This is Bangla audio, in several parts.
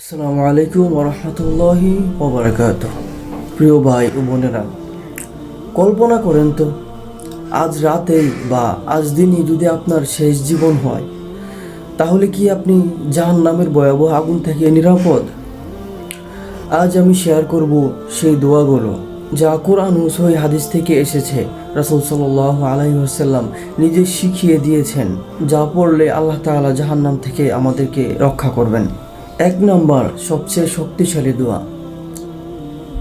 আসসালামু আলাইকুম ওরহমতুল্লাহি ওবারাকাতুহ। প্রিয় ভাই ও বোনেরা, কল্পনা করেন তো আজ রাতেই বা আজ দিনই যদি আপনার শেষ জীবন হয়, তাহলে কি আপনি জাহান্নামের ভয়াবহ আগুন থেকে নিরাপদ? আজ আমি শেয়ার করব সেই দোয়াগুলো যা কোরআন ও সহিহ হাদিস থেকে এসেছে। রাসূল সাল্লাল্লাহু আলাইহি ওয়াসাল্লাম নিজে শিখিয়ে দিয়েছেন, যা পড়লে আল্লাহ তাআলা জাহান্নাম থেকে আমাদেরকে রক্ষা করবেন। 1 নম্বর, সবচেয়ে শক্তিশালী দোয়া।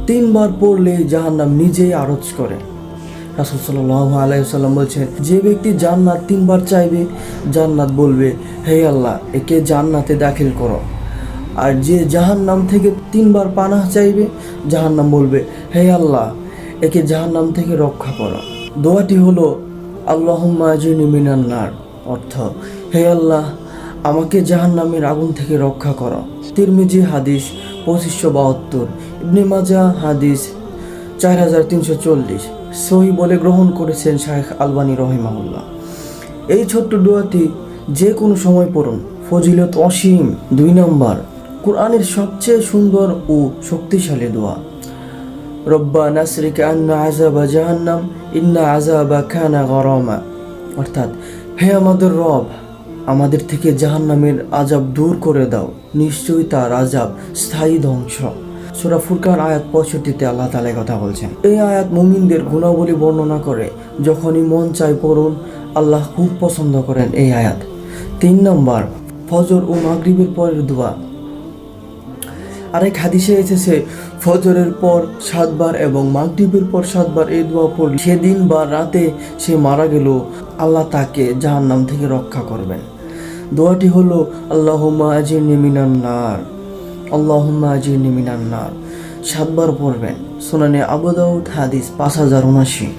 3 বার পড়লে জাহান্নাম নিজেই আরজ করে। রাসূল সাল্লাল্লাহু আলাইহি ওয়াসাল্লাম বলছেন, যে ব্যক্তি জান্নাত 3 বার চাইবে, জান্নাত বলবে, হে আল্লাহ, একে জান্নাতে দাখিল করো। আর যে জাহান্নাম থেকে 3 বার পানাহ চাইবে, জাহান্নাম বলবে, হে আল্লাহ, একে জাহান্নাম থেকে রক্ষা করো। দোয়াটি হলো আল্লাহুম্মা আজিরনি মিনান নার, অর্থ, হে আল্লাহ, আমাকে জাহান্নামের আগুন থেকে রক্ষা করো। তিরমিজি হাদিস 2572, ইবনে মাজাহ হাদিস 4340, সহিহ বলে গ্রহণ করেছেন শাইখ আলবানী রহিমাহুল্লাহ। এই ছোট্ট দোয়াটি যে কোনো সময় পড়ুন, ফজিলত অসীম। 2 নম্বর, কোরআনের সবচেয়ে সুন্দর ও শক্তিশালী দোয়া। রব্বানা আসরিক আন্না আযাবা জাহান্নাম ইন্না আযাবা কানা গরামা, অর্থাৎ, হে আমাদের রব, আমাদের থেকে জাহান্নামের আযাব দূর করে দাও, নিশ্চয়ই তার আযাব স্থায়ী ধ্বংস। সূরা ফুরকান আয়াত 65-তে আল্লাহ তাআলা কথা বলছেন। এই আয়াত মুমিনদের গুণাবলী বর্ণনা করে, যখনই মন চায় পড়ুন, আল্লাহ খুব পছন্দ করেন এই আয়াত। 3 নম্বর, ফজর ও মাগরিবের পরের দোয়া। আরেক হাদিসে এসেছে, ফজরের পর 7 বার এবং মাগরিবের পর 7 বার এই দোয়া পড়লে সেদিন বা রাতে সে মারা গেল, আল্লাহ তাকে জাহান্নাম থেকে রক্ষা করবেন। দোয়াটি হলো আল্লাহুম্মা আজিরনি মিনান নার, আল্লাহুম্মা আজিরনি মিনান নার। 7 বার পড়বেন। সুনানে আবু দাউদ হাদিস 5079।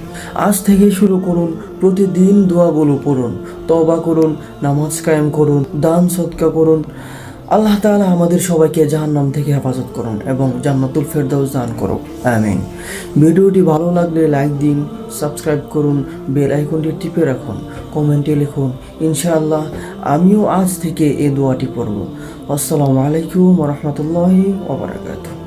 আজ থেকে শুরু করুন, প্রতিদিন দোয়াগুলো পড়ুন, তওবা করুন, নামাজ কায়েম করুন, দান সদকা করুন। আল্লাহ তাআলা আমাদের সবাইকে জাহান্নাম থেকে হেফাজত করুন এবং জান্নাতুল ফেরদাউস দান করুন, আমিন। ভিডিওটি ভালো লাগলে লাইক দিন, সাবস্ক্রাইব করুন, বেল আইকনটি টিপে রাখুন, কমেন্টে লিখুন। ইনশাআল্লাহ আমিও আজ থেকে এই দোয়াটি পড়ব। আসসালামু আলাইকুম ওয়া রাহমাতুল্লাহি ওয়া বারাকাতুহু।